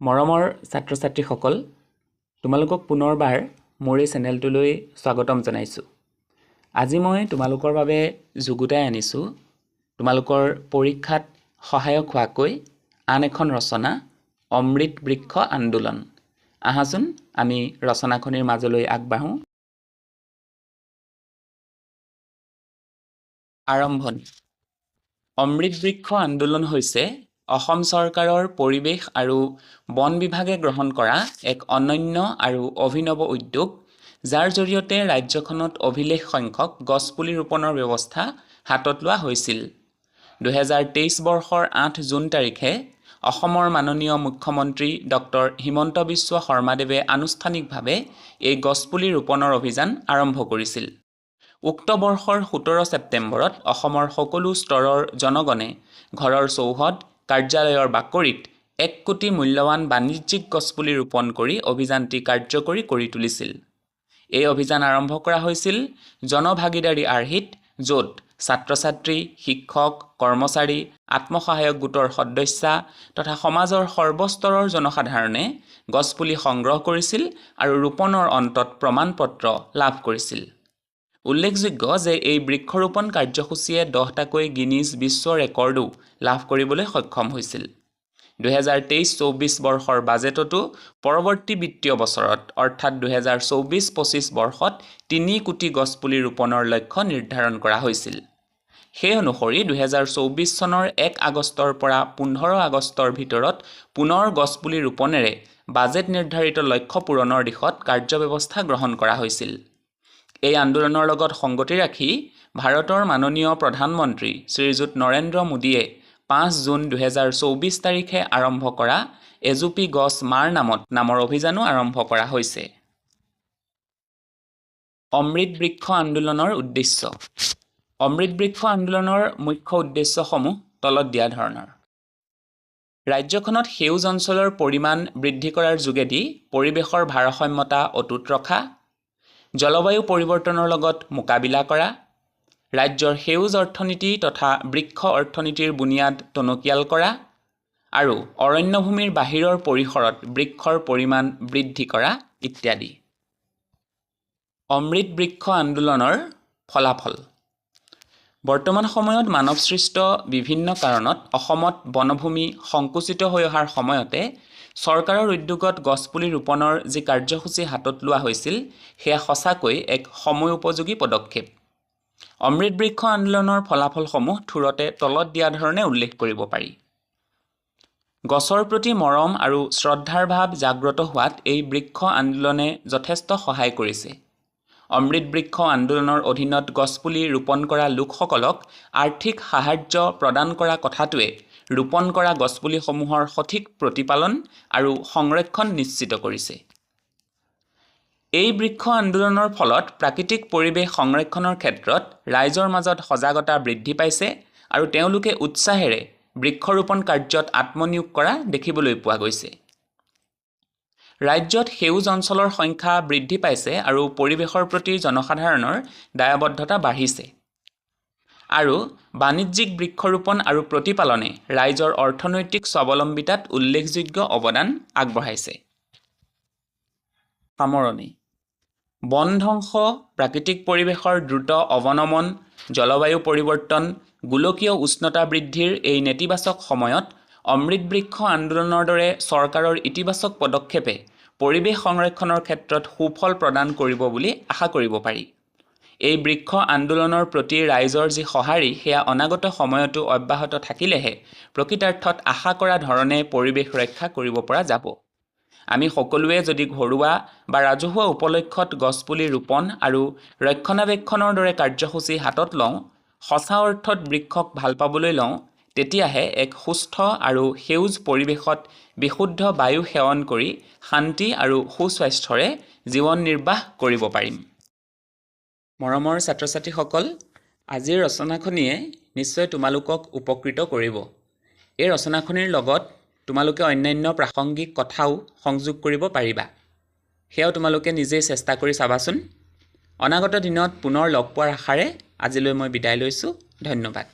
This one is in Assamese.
মৰমৰ ছাত্ৰ ছাত্ৰীসকল, তোমালোকক পুনৰবাৰ মোৰ এই চেনেলটোলৈ স্বাগতম জনাইছোঁ। আজি মই তোমালোকৰ বাবে যুগুতাই আনিছোঁ তোমালোকৰ পৰীক্ষাত সহায়ক হোৱাকৈ আন এখন ৰচনা, অমৃত বৃক্ষ আন্দোলন। আহাচোন আমি ৰচনাখনিৰ মাজলৈ আগবাঢ়োঁ। আৰম্ভণি। অমৃত বৃক্ষ আন্দোলন হৈছে অসম চৰকাৰৰ পৰিৱেশ আৰু বন বিভাগে গ্ৰহণ কৰা এক অনন্য আৰু অভিনৱ উদ্যোগ, যাৰ জৰিয়তে ৰাজ্যখনত অভিলেখ সংখ্যক গছপুলি ৰোপণৰ ব্যৱস্থা হাতত লোৱা হৈছিল। 2023 বৰ্ষৰ 8 জুন তাৰিখে অসমৰ মাননীয় মুখ্যমন্ত্ৰী ডক্টৰ হিমন্ত বিশ্ব শৰ্মাদেৱে আনুষ্ঠানিকভাৱে এই গছপুলি ৰোপণৰ অভিযান আৰম্ভ কৰিছিল। উক্ত বৰ্ষৰ 17 ছেপ্টেম্বৰত অসমৰ সকলো স্তৰৰ জনগণে ঘৰৰ চৌহদ, কাৰ্যালয়ৰ বাকৰিত 1 কোটি মূল্যৱান বাণিজ্যিক গছপুলি ৰোপণ কৰি অভিযানটি কাৰ্যকৰী কৰি তুলিছিল। এই অভিযান আৰম্ভ কৰা হৈছিল জনভাগিদাৰী আৰ্হিত, য'ত ছাত্ৰ-ছাত্ৰী, শিক্ষক, কৰ্মচাৰী, আত্মসহায়ক গোটৰ সদস্যা তথা সমাজৰ সৰ্বস্তৰৰ জনসাধাৰণে গছপুলি সংগ্ৰহ কৰিছিল আৰু ৰোপণৰ অন্তত প্ৰমাণপত্ৰ লাভ কৰিছিল। উল্লেখযোগ্য যে এই বৃক্ষৰোপণ কাৰ্যসূচীয়ে 10টাকৈ গিনিজ বিশ্ব ৰেকৰ্ডো লাভ কৰিবলৈ সক্ষম হৈছিল। 2023-24 বৰ্ষৰ বাজেটতো পৰৱৰ্তী বিত্তীয় বছৰত অৰ্থাৎ 2024-25 বৰ্ষত 3 কোটি গছপুলি ৰোপণৰ লক্ষ্য নিৰ্ধাৰণ কৰা হৈছিল। সেই অনুসৰি 2024 চনৰ 1 আগষ্টৰ পৰা 15 আগষ্টৰ ভিতৰত পুনৰ গছপুলি ৰোপণেৰে বাজেট নিৰ্ধাৰিত লক্ষ্য পূৰণৰ দিশত কাৰ্যব্যৱস্থা গ্ৰহণ কৰা হৈছিল। এই আন্দোলনৰ লগত সংগতি ৰাখি ভাৰতৰ মাননীয় প্ৰধানমন্ত্ৰী শ্ৰীযুত নৰেন্দ্ৰ মোদীয়ে 5 জুন 2024 তাৰিখে আৰম্ভ কৰা এজোপি গছ মাৰ নামৰ অভিযানো আৰম্ভ কৰা হৈছে। অমৃত বৃক্ষ আন্দোলনৰ উদ্দেশ্য। অমৃত বৃক্ষ আন্দোলনৰ মুখ্য উদ্দেশ্যসমূহ তলত দিয়া ধৰণৰ। ৰাজ্যখনত সেউজ অঞ্চলৰ পৰিমাণ বৃদ্ধি কৰাৰ যোগেদি পৰিৱেশৰ ভাৰসাম্যতা অটুট ৰখা, জলবায়ু পৰিৱৰ্তনৰ লগত মোকাবিলা কৰা, ৰাজ্যৰ সেউজ অৰ্থনীতি তথা বৃক্ষ অৰ্থনীতিৰ বুনিয়াদ টনকিয়াল কৰা আৰু অৰণ্যভূমিৰ বাহিৰৰ পৰিসৰত বৃক্ষৰ পৰিমাণ বৃদ্ধি কৰা ইত্যাদি। অমৃত বৃক্ষ আন্দোলনৰ ফলাফল। বৰ্তমান সময়ত মানৱসৃষ্ট বিভিন্ন কাৰণত অসমত বনভূমি সংকুচিত হৈ অহাৰ সময়তে চৰকাৰৰ উদ্যোগত গছপুলি ৰোপণৰ যি কাৰ্যসূচী হাতত লোৱা হৈছিল, সেয়া সঁচাকৈ এক সময় উপযোগী পদক্ষেপ। অমৃত বৃক্ষ আন্দোলনৰ ফলাফলসমূহ থোৰতে তলত দিয়া ধৰণে উল্লেখ কৰিব পাৰি। গছৰ প্ৰতি মৰম আৰু শ্ৰদ্ধাৰ ভাৱ জাগ্ৰত হোৱাত এই বৃক্ষ আন্দোলনে যথেষ্ট সহায় কৰিছে। অমৃত বৃক্ষ আন্দোলনৰ অধীনত গছপুলি ৰোপণ কৰা লোকসকলক আৰ্থিক সাহায্য প্ৰদান কৰা কথাটোৱে ৰোপণ কৰা গছপুলিসমূহৰ সঠিক প্ৰতিপালন আৰু সংৰক্ষণ নিশ্চিত কৰিছে। এই বৃক্ষ আন্দোলনৰ ফলত প্ৰাকৃতিক পৰিৱেশ সংৰক্ষণৰ ক্ষেত্ৰত ৰাইজৰ মাজত সজাগতা বৃদ্ধি পাইছে আৰু তেওঁলোকে উৎসাহেৰে বৃক্ষৰোপণ কাৰ্যত আত্মনিয়োগ কৰা দেখিবলৈ পোৱা গৈছে। ৰাজ্যত সেউজ অঞ্চলৰ সংখ্যা বৃদ্ধি পাইছে আৰু পৰিৱেশৰ প্ৰতি জনসাধাৰণৰ দায়বদ্ধতা বাঢ়িছে। আৰু বাণিজ্যিক বৃক্ষৰোপণ আৰু প্ৰতিপালনে ৰাইজৰ অৰ্থনৈতিক স্বাৱলম্বিতাত উল্লেখযোগ্য অৱদান আগবঢ়াইছে। সামৰণি। বন ধ্বংস, প্ৰাকৃতিক পৰিৱেশৰ দ্ৰুত অৱনমন, জলবায়ু পৰিৱৰ্তন, গোলকীয় উষ্ণতা বৃদ্ধিৰ এই নেতিবাচক সময়ত অমৃত বৃক্ষ আন্দোলনৰ দৰে চৰকাৰৰ ইতিবাচক পদক্ষেপে পৰিৱেশ সংৰক্ষণৰ ক্ষেত্ৰত সুফল প্ৰদান কৰিব বুলি আশা কৰিব পাৰি। এই বৃক্ষ আন্দোলনৰ প্ৰতি ৰাইজৰ যি সঁহাৰি, সেয়া অনাগত সময়তো অব্যাহত থাকিলেহে প্ৰকৃতাৰ্থত আশা কৰা ধৰণে পৰিৱেশ ৰক্ষা কৰিব পৰা যাব। আমি সকলোৱে যদি ঘৰুৱা বা ৰাজহুৱা উপলক্ষত গছপুলি ৰোপণ আৰু ৰক্ষণাবেক্ষণৰ দৰে কাৰ্যসূচী হাতত লওঁ, সঁচা অৰ্থত বৃক্ষক ভাল পাবলৈ লওঁ, তেতিয়াহে এক সুস্থ আৰু সেউজ পৰিৱেশত বিশুদ্ধ বায়ু সেৱন কৰি শান্তি আৰু সুস্বাস্থ্যৰে জীৱন নিৰ্বাহ কৰিব পাৰিম। মৰমৰ ছাত্ৰ ছাত্ৰীসকল, আজিৰ ৰচনাখনিয়ে নিশ্চয় তোমালোকক উপকৃত কৰিব। এই ৰচনাখনিৰ লগত তোমালোকে অন্যান্য প্ৰাসংগিক কথাও সংযোগ কৰিব পাৰিবা। সেয়াও তোমালোকে নিজেই চেষ্টা কৰি চাবাচোন। অনাগত দিনত পুনৰ লগ পোৱাৰ আশাৰে আজিলৈ মই বিদায় লৈছোঁ। ধন্যবাদ।